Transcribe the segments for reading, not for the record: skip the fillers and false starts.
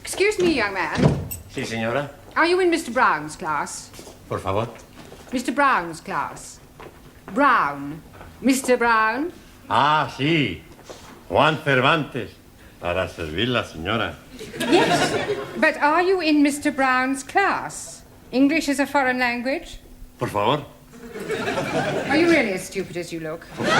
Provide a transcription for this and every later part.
Excuse me, young man. Sí, señora. Are you in Mr. Brown's class? Por favor. Mr. Brown's class. Brown. Mr. Brown? Ah, sí. Juan Cervantes. Para servir la señora. Yes. But are you in Mr. Brown's class? English is a foreign language? Por favor. Are you really as stupid as you look? Never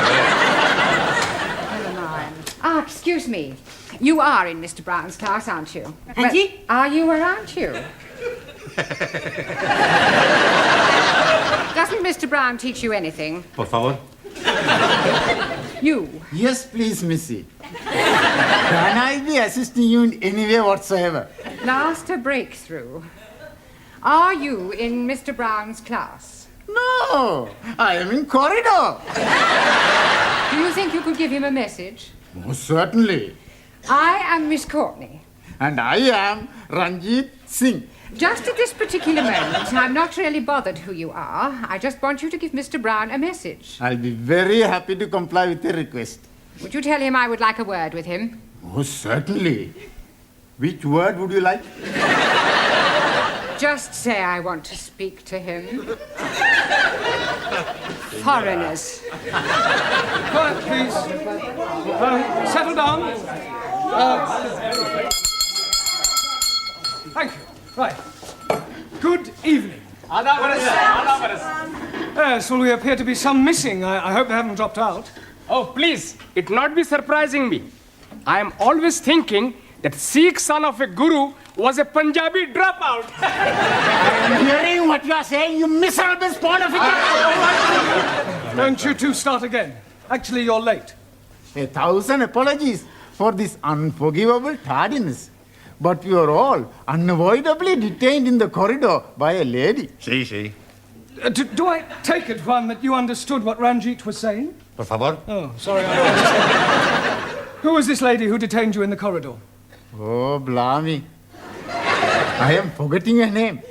mind. Ah, excuse me. You are in Mr. Brown's class, aren't you? Auntie? Well, are you or aren't you? Doesn't Mr. Brown teach you anything? Por favor. You? Yes, please, Missy. Can I be assisting you in any way whatsoever? Last a breakthrough. Are you in Mr. Brown's class? No, I am in corridor. Do you think you could give him a message? Most certainly. I am Miss Courtney. And I am Ranjit Singh. Just at this particular moment, I'm not really bothered who you are. I just want you to give Mr. Brown a message. I'll be very happy to comply with your request. Would you tell him I would like a word with him? Most certainly. Which word would you like? Just say I want to speak to him. Foreigners. Quiet, please. Settle down. Thank you. Right. Good evening. Yes, well, we appear to be some missing. I hope they haven't dropped out. Oh, please, it not be surprising me. I am always thinking that Sikh son of a guru was a Punjabi dropout. I'm hearing what you are saying, you miserable spawn of a... Don't you two start again. Actually, you're late. 1,000 apologies for this unforgivable tardiness. But we were all unavoidably detained in the corridor by a lady. Sí, sí. Do I take it, Juan, that you understood what Ranjit was saying? Por favor. Oh, sorry. Who was this lady who detained you in the corridor? Oh, blimey. I am forgetting her name.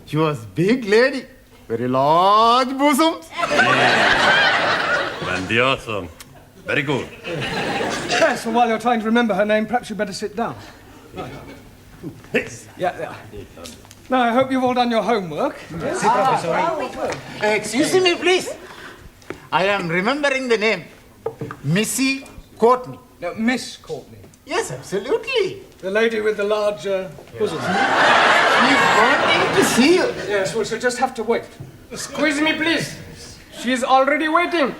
She was big lady, very large bosoms. Grandioso. Very good. Yes, well, while you're trying to remember her name, perhaps you'd better sit down. Right. Yeah. Now, I hope you've all done your homework. Excuse me, please. I am remembering the name. Missy Courtney. No, Miss Courtney. Yes, absolutely. The lady with the large bosom. She's wanting to see you. Yes, well, she'll just have to wait. Squeeze me, please. She is already waiting.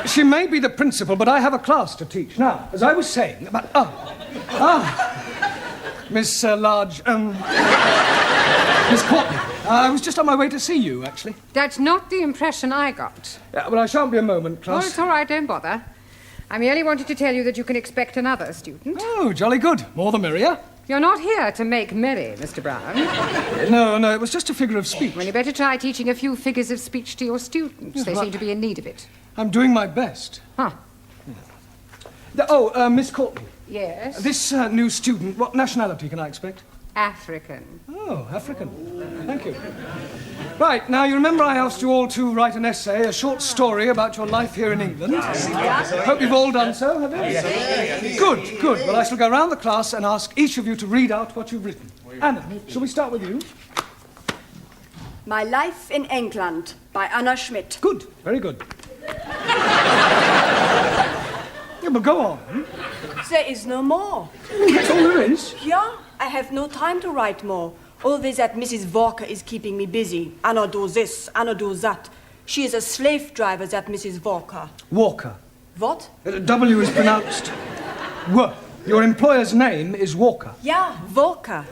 She may be the principal, but I have a class to teach. Now, as I was saying about... Miss Miss Courtney. I was just on my way to see you, actually. That's not the impression I got. Yeah, well, I shan't be a moment, Oh, class. it's all right, don't bother. I merely wanted to tell you that you can expect another student. Oh, jolly good. More the merrier. You're not here to make merry, Mr. Brown. No, it was just a figure of speech. Well, you better try teaching a few figures of speech to your students. They seem to be in need of it. I'm doing my best. Huh. Miss Courtney. Yes? This new student, what nationality can I expect? African. Oh, African. Thank you. Right, now you remember I asked you all to write an essay, a short story about your life here in England? Hope you've all done so, have you? Yes. Good. Well, I shall go round the class and ask each of you to read out what you've written. Anna, shall we start with you? My Life in England by Anna Schmidt. Good, very good. Yeah, but go on. There is no more. That's all there is. Yeah, I have no time to write more. Always that Mrs. Walker is keeping me busy. Anna do this, Anna do that. She is a slave driver, that Mrs. Walker. Walker. What? W is pronounced W. Your employer's name is Walker. Yeah, Walker.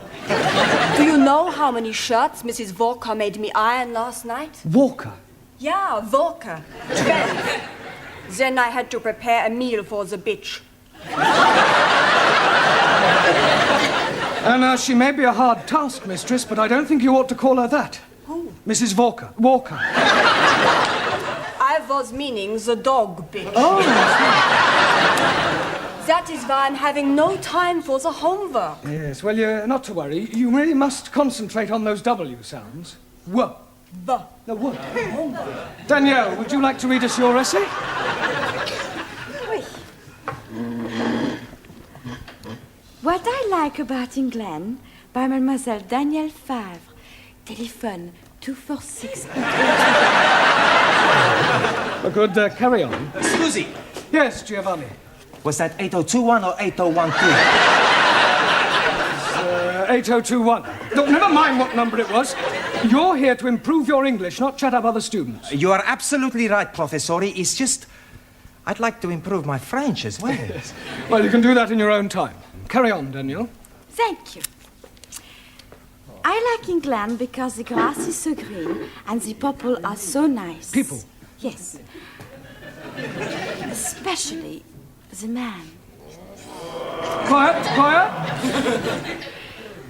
Do you know how many shirts Mrs. Walker made me iron last night? Walker? Yeah, Walker. 12. Then I had to prepare a meal for the bitch. And she may be a hard taskmistress, but I don't think you ought to call her that. Who? Mrs. Walker. I was meaning the dog bit. Oh, That is why I'm having no time for the homework. yes. Well, you're not to worry. You really must concentrate on those W sounds. W. The. No, W. Danielle, would you like to read us your essay? What I like about England by Mademoiselle Danielle Favre. Telephone 246. Good, carry on. Susie, Yes, Giovanni. was that 8021 or 8013? 8021. Look, never mind what number it was. You're here to improve your English, not chat up other students. You are absolutely right, Professori. It's just, I'd like to improve my French as well. Well, you can do that in your own time. Carry on, Daniel. Thank you. I like England because the grass is so green and the people are so nice. People? Yes. Especially the man. Quiet.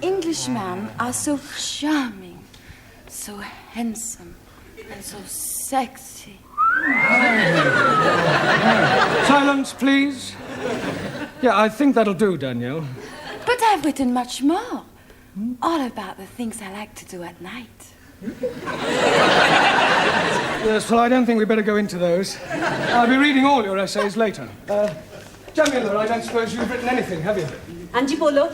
Englishmen are so charming, so handsome, and so sexy. Silence, please. Yeah, I think that'll do, Danielle. But I've written much more. All about the things I like to do at night. Yes, well, I don't think we'd better go into those. I'll be reading all your essays later. Jamila, I don't suppose you've written anything, have you? Anji Polo?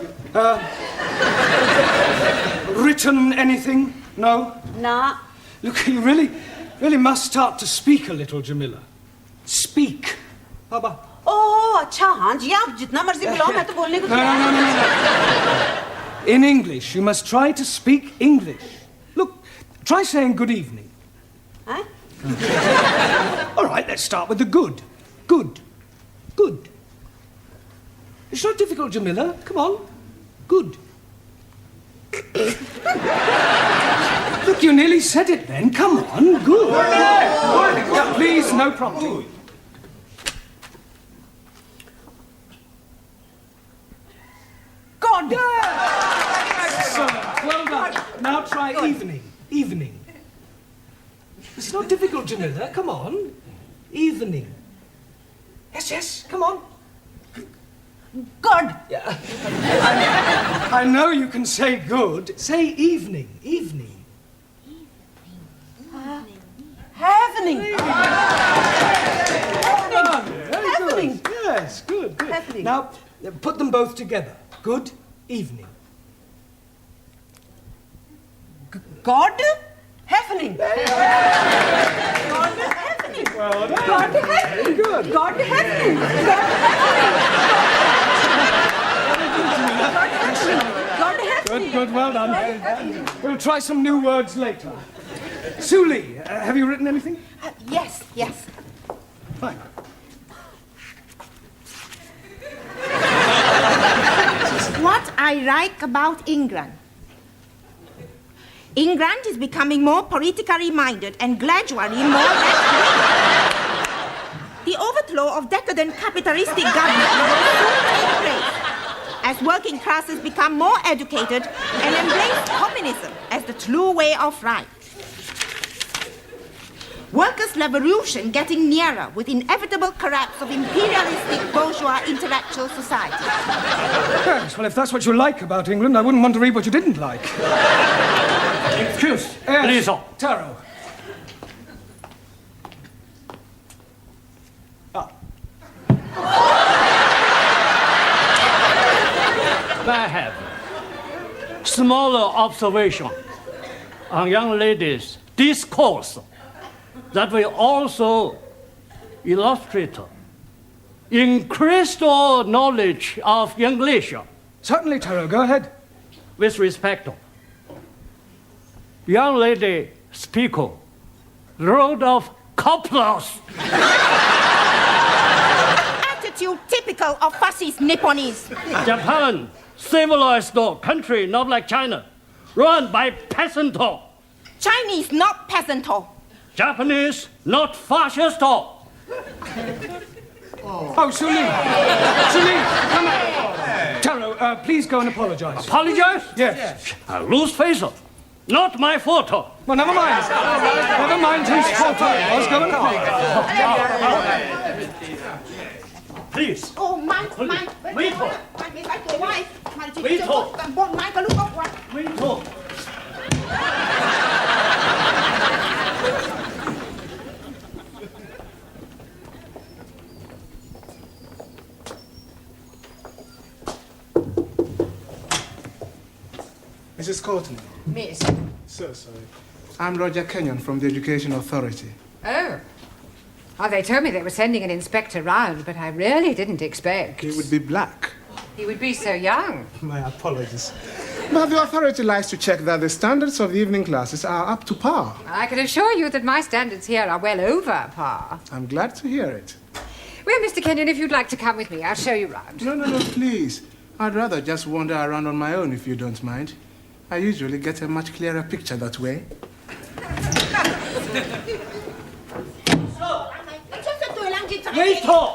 Written anything? No? Nah. Look, you really must start to speak a little, Jamila. Speak. How about... ओह अच्छा हाँ जी आप जितना मर्जी बुलाओ मैं तो बोलने को No. In English, you must try to speak English. Look, try saying good evening. हैं? All right, let's start with the good. Good. It's not difficult, Jamila. Come on. Good. Look, you nearly said it then. Come on. Good. Yeah, please, no prompting. God. Excellent. Well done. Now try evening. Evening. It's not difficult, Jamila. Come on. Evening. Yes. Come on. God. I know you can say good. Say evening. Evening. Happening. Very Happening. good. Yes, good. Happening. Now, put them both together. Good evening. God. Happening. God happening. Well done. God happening. Very good. God happening. God happening. Good, well done. We'll try some new words later. Suli, have you written anything? Yes. Fine. What I like about England. England is becoming more politically minded and gradually more left-wing. The overthrow of decadent capitalistic government will soon take place as working classes become more educated and embrace communism as the true way of life. Workers' revolution getting nearer with inevitable collapse of imperialistic bourgeois intellectual society. Yes, well, if that's what you like about England, I wouldn't want to read what you didn't like. Excuse, Yes, please. Taro. I have smaller observation on young ladies' discourse that will also illustrate increased knowledge of English. Certainly, Taro, go ahead. With respect, young lady speaker, road of couplers. Attitude typical of fascist Nipponese. Japan, civilized country, not like China, run by peasant. Chinese not peasant. Japanese, not fascist. Oh, Suli, come on. Taro, please go and apologize. Apologize? Yes. Lose face-off. Not my photo. Well, never mind. Never mind whose fault it was. Go and apologize. Please. Oh, my. Wait for. ไม่ใช่ตัวไว้มันจะ Wait for. บนไม้ก็ลูกออกไว้ Wait for. Mrs. Courtney. Miss. So sorry. I'm Roger Kenyon from the Education Authority. Oh. Oh, they told me they were sending an inspector round, but I really didn't expect. He would be black. He would be so young. My apologies. But the authority likes to check that the standards of the evening classes are up to par. I can assure you that my standards here are well over par. I'm glad to hear it. Well, Mr. Kenyon, if you'd like to come with me, I'll show you round. No, please. I'd rather just wander around on my own if you don't mind. I usually get a much clearer picture that way. ไม่โทษ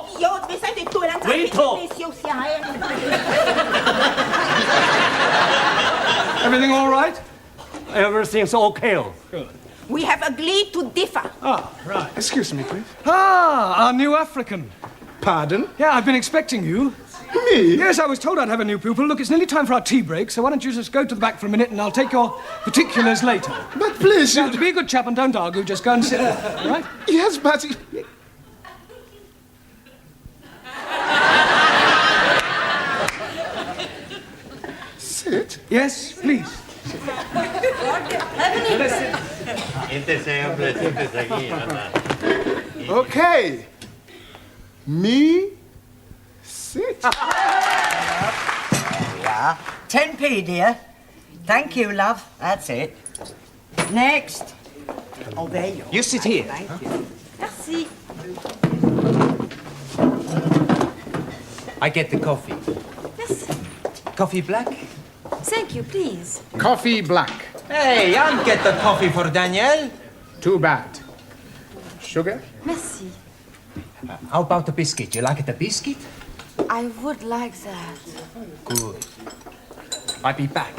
ไม่ใช่ตัวหลังจาก ไม่โทษ ที่เสียวเสียหาย Everything all right? Everything's okay. Good. We have agreed to differ. Ah, right. Excuse me, please. Ah, our new African. Pardon? Yeah, I've been expecting you. Me? Yes, I was told I'd have a new pupil. Look, it's nearly time for our tea break, so why don't you just go to the back for a minute and I'll take your particulars later. But please, now, be a good chap and don't argue. Just go and sit there, all right? Yes, but... Sit? Yes, please. Siéntese aquí, anda. Okay. Me? Sit. Yeah. 10p, dear. Thank you, love. That's it. Next. Oh, there you are. You sit here. Thank you. Merci. I get the coffee. Yes. Coffee black? Thank you, please. Coffee black. Hey, I'll get the coffee for Danielle. Too bad. Sugar? Merci. How about the biscuit? You like the biscuit? I would like that. Good. I'll be back.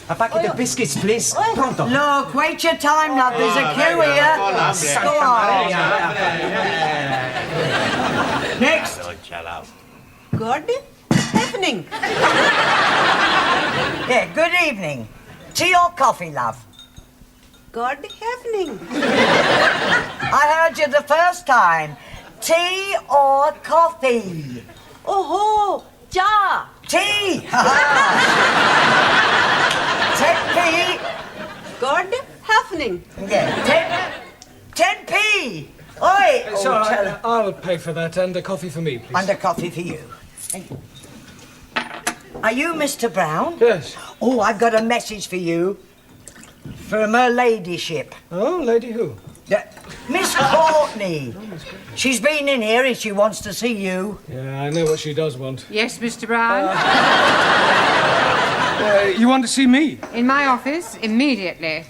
A packet of biscuits, please. Pronto. Look, wait your time, love. There's a queue here. Go on. Next. Good evening. Yeah, good evening. Tea or coffee, love? Good evening. I heard you the first time. Tea or coffee? Oh, ja. Tea! 10p. Good evening. Yeah, 10p. Oi! It's all right. I'll pay for that and a coffee for me, please. And a coffee for you. Are you Mr. Brown? Yes. Oh, I've got a message for you. From her ladyship. Oh, lady who? Miss Courtney. She's been in here and she wants to see you. Yeah, I know what she does want. Yes, Mr. Brown? You want to see me? In my office, immediately.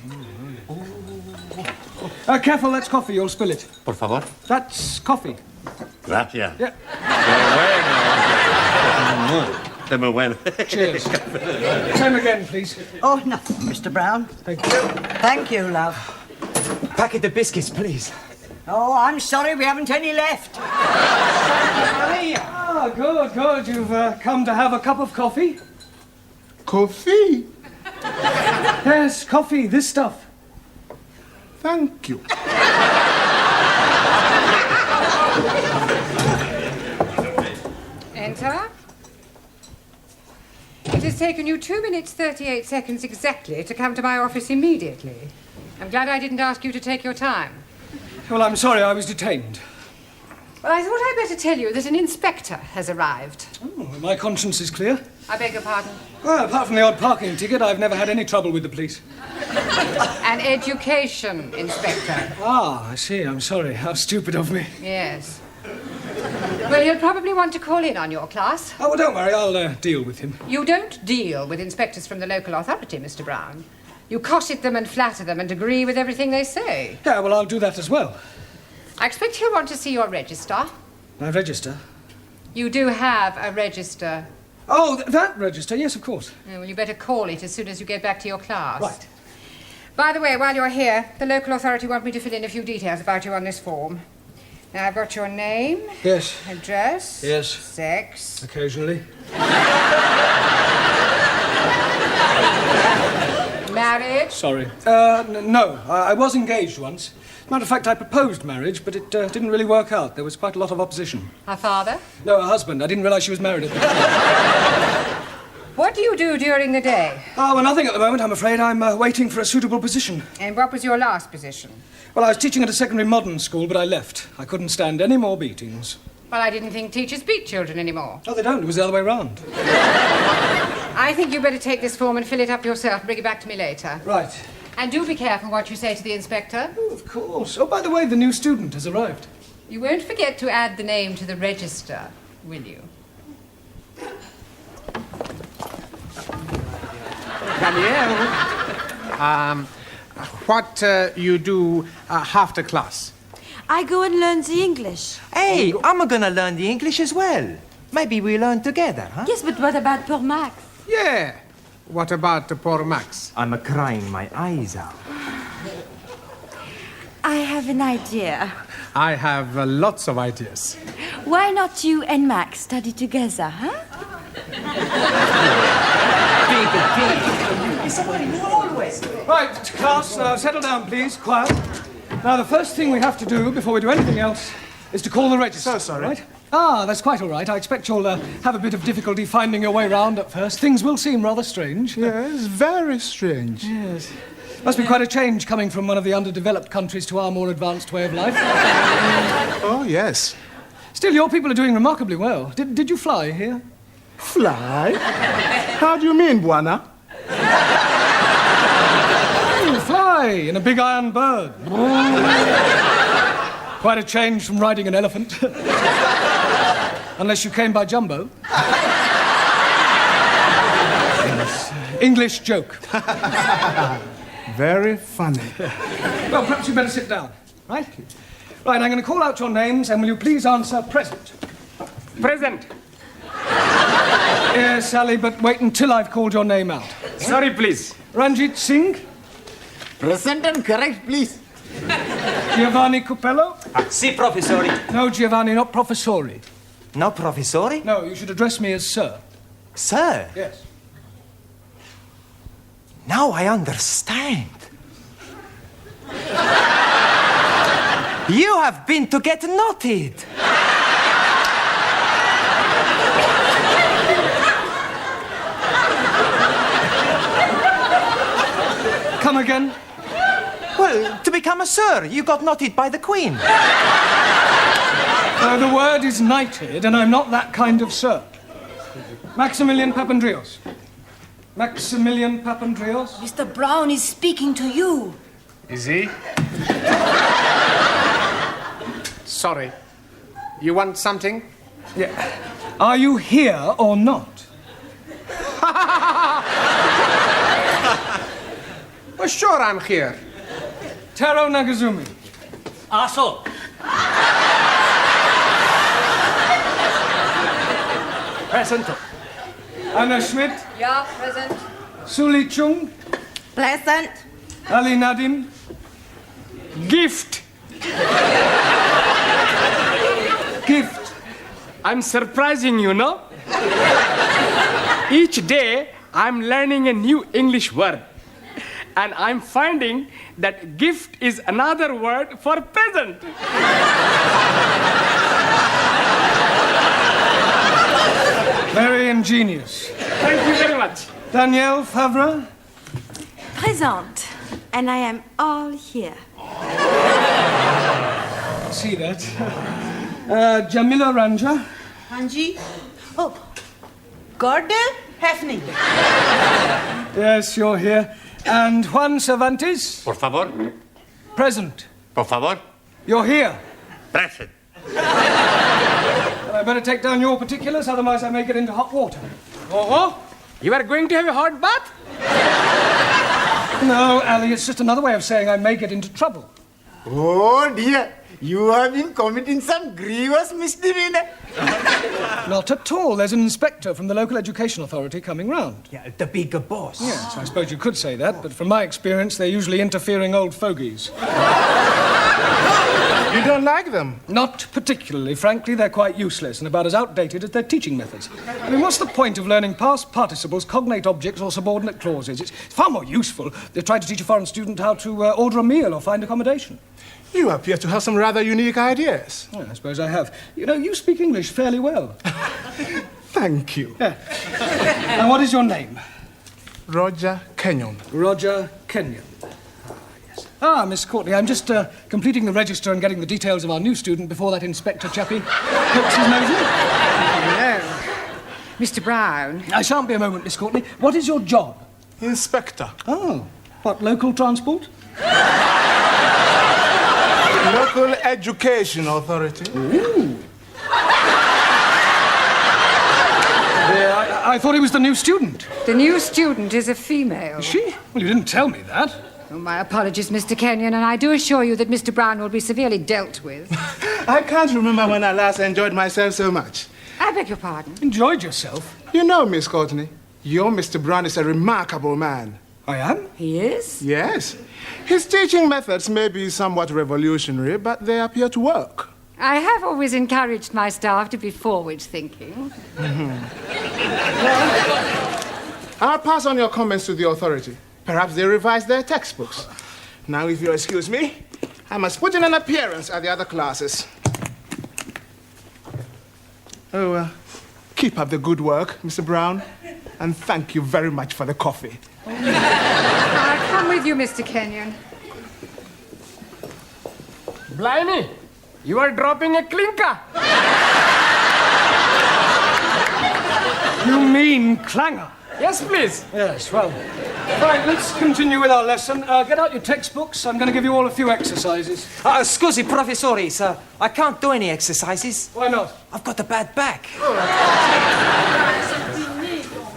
Careful, that's coffee. You'll spill it. Por favor. That's coffee. Gracias. Yeah. Qué muy bueno. Cheers. Same again, please. Oh, nothing, Mr. Brown. Thank you. Thank you, love. Packet of biscuits, please. Oh, I'm sorry, we haven't any left. Ah, good. You've come to have a cup of coffee? Coffee? Yes, coffee, this stuff. Thank you. Enter. It has taken you 2 minutes 38 seconds exactly to come to my office immediately. I'm glad I didn't ask you to take your time. Well, I'm sorry, I was detained. Well, I thought I'd better tell you that an inspector has arrived. Oh, my conscience is clear. I beg your pardon? Well, apart from the odd parking ticket, I've never had any trouble with the police. An education inspector. Ah, I see. I'm sorry. How stupid of me. Yes. Well, he'll probably want to call in on your class. Oh, well, don't worry. I'll deal with him. You don't deal with inspectors from the local authority, Mr. Brown. You cosset them and flatter them and agree with everything they say. Yeah, well, I'll do that as well. I expect he'll want to see your register. My register? You do have a register. Oh, that register, yes, of course. Well, you better call it as soon as you get back to your class. Right. By the way, while you're here, the local authority want me to fill in a few details about you on this form. Now, I've got your name. Yes. Address. Yes. Sex. Occasionally. Marriage. Sorry. No, I was engaged once. Matter of fact, I proposed marriage, but it didn't really work out. There was quite a lot of opposition. Her father. No, her husband. I didn't realize she was married at the time. What do you do during the day? Oh, well, nothing at the moment, I'm afraid. I'm waiting for a suitable position. And what was your last position? Well, I was teaching at a secondary modern school, but I left. I couldn't stand any more beatings. Well, I didn't think teachers beat children anymore. Oh, they don't. It was the other way round. I think you better take this form and fill it up yourself and bring it back to me later. Right. And do be careful what you say to the inspector. Oh, of course. Oh, by the way, the new student has arrived. You won't forget to add the name to the register, will you? Danielle, what you do after class? I go and learn the English. Hey, I'm gonna learn the English as well. Maybe we learn together, huh? Yes, but what about poor Max? Yeah. What about poor Max? I'm crying my eyes out. I have an idea. I have lots of ideas. Why not you and Max study together, huh? Right, class, settle down, please. Quiet. Now, the first thing we have to do before we do anything else is to call the register. So sorry. Right? Ah, that's quite all right. I expect you'll have a bit of difficulty finding your way round at first. Things will seem rather strange. Yes, very strange. Yes. Must be quite a change coming from one of the underdeveloped countries to our more advanced way of life. Oh, yes. Still, your people are doing remarkably well. Did you fly here? Fly? How do you mean, Buana? Oh, fly in a big iron bird. Quite a change from riding an elephant. Unless you came by jumbo. Yes. English joke. Very funny. Well, perhaps you better sit down, right? Right, I'm going to call out your names, and will you please answer present? Present. Yes, Sally, but wait until I've called your name out. Sorry, please. Ranjit Singh? Present and correct, please. Giovanni Cupello? Si, professori. No, Giovanni, not professori. No, professori? No, you should address me as sir. Sir? Yes. Now I understand. You have been to get knotted. Come again? Well, to become a sir, you got knotted by the Queen. The word is knighted, and I'm not that kind of sir. Maximilian Papandreou. Maximilian Papandreou? Mr. Brown is speaking to you. Is he? Sorry. You want something? Yeah. Are you here or not? Well, sure I'm here. Taro Nagazumi. Aso. Present. Anna Schmidt. Yeah, present. Suli Chung. Pleasant. Ali Nadim. Gift. Gift. I'm surprising you, no? Each day, I'm learning a new English word. And I'm finding that gift is another word for present. Very ingenious. Thank you very much. Danielle Favre. Present. And I am all here. See that. Jamila Ranja. Hanji? Oh, Gordon Hefning. Yes, you're here. And Juan Cervantes. Por favor. Present. Por favor. You're here. Present. Well, I better take down your particulars, otherwise I may get into hot water. Oh, you are going to have a hot bath? No, Ali, it's just another way of saying I may get into trouble. Oh dear, you have been committing some grievous misdemeanor. Not at all. There's an inspector from the local education authority coming round. Yeah, the bigger boss. Yes, I suppose you could say that, but from my experience, they're usually interfering old fogies. You don't like them? Not particularly. Frankly, they're quite useless and about as outdated as their teaching methods. I mean, what's the point of learning past participles, cognate objects, or subordinate clauses? It's far more useful to try to teach a foreign student how to order a meal or find accommodation. You appear to have some rather unique ideas. Well, I suppose I have. You know, you speak English fairly well. Thank you. Yeah. Now, what is your name? Roger Kenyon. Roger Kenyon. Miss Courtney, I'm just completing the register and getting the details of our new student before that inspector chappie pokes his nose in. Hello. Mr. Brown. I shan't be a moment, Miss Courtney. What is your job? Inspector. Oh, what, local transport? Local Education Authority. Ooh. I thought he was the new student. The new student is a female. Is she? Well, you didn't tell me that. Oh, my apologies, Mr. Kenyon, and I do assure you that Mr. Brown will be severely dealt with. I can't remember when I last enjoyed myself so much. I beg your pardon? Enjoyed yourself? You know, Miss Courtney, your Mr. Brown is a remarkable man. I am? He is? Yes. His teaching methods may be somewhat revolutionary, but they appear to work. I have always encouraged my staff to be forward-thinking. I'll pass on your comments to the authority. Perhaps they revise their textbooks. Now, if you'll excuse me, I must put in an appearance at the other classes. Keep up the good work, Mr. Brown, and thank you very much for the coffee. I'll come with you, Mr. Kenyon. Blimey, you are dropping a clinker. You mean clanger? Yes, please. Yes, well. Right, let's continue with our lesson. Get out your textbooks. I'm going to give you all a few exercises. Scusi, professore, sir. I can't do any exercises. Why not? I've got a bad back.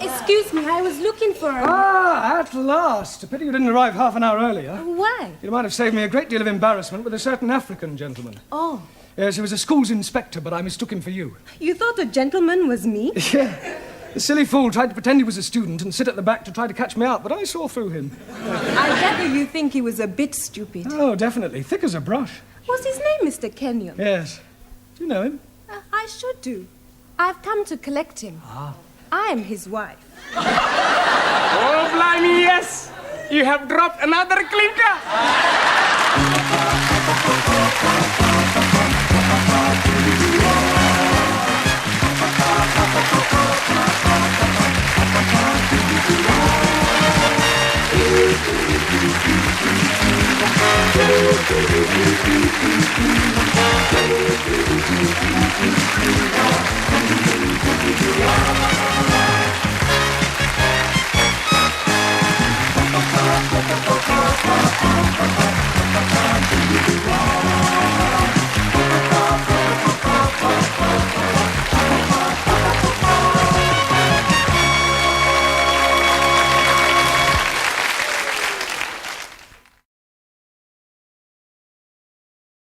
Excuse me, I was looking for him. At last. A pity you didn't arrive half an hour earlier. Why? You might have saved me a great deal of embarrassment with a certain African gentleman. Oh. Yes, he was a school's inspector, but I mistook him for you. You thought a gentleman was me? Yeah. The silly fool tried to pretend he was a student and sit at the back to try to catch me out, but I saw through him. I gather you think he was a bit stupid. Oh, definitely. Thick as a brush. What's his name, Mr. Kenyon? Yes. Do you know him? I should do. I've come to collect him. I'm his wife. Oh, blimey, yes. You have dropped another clinker.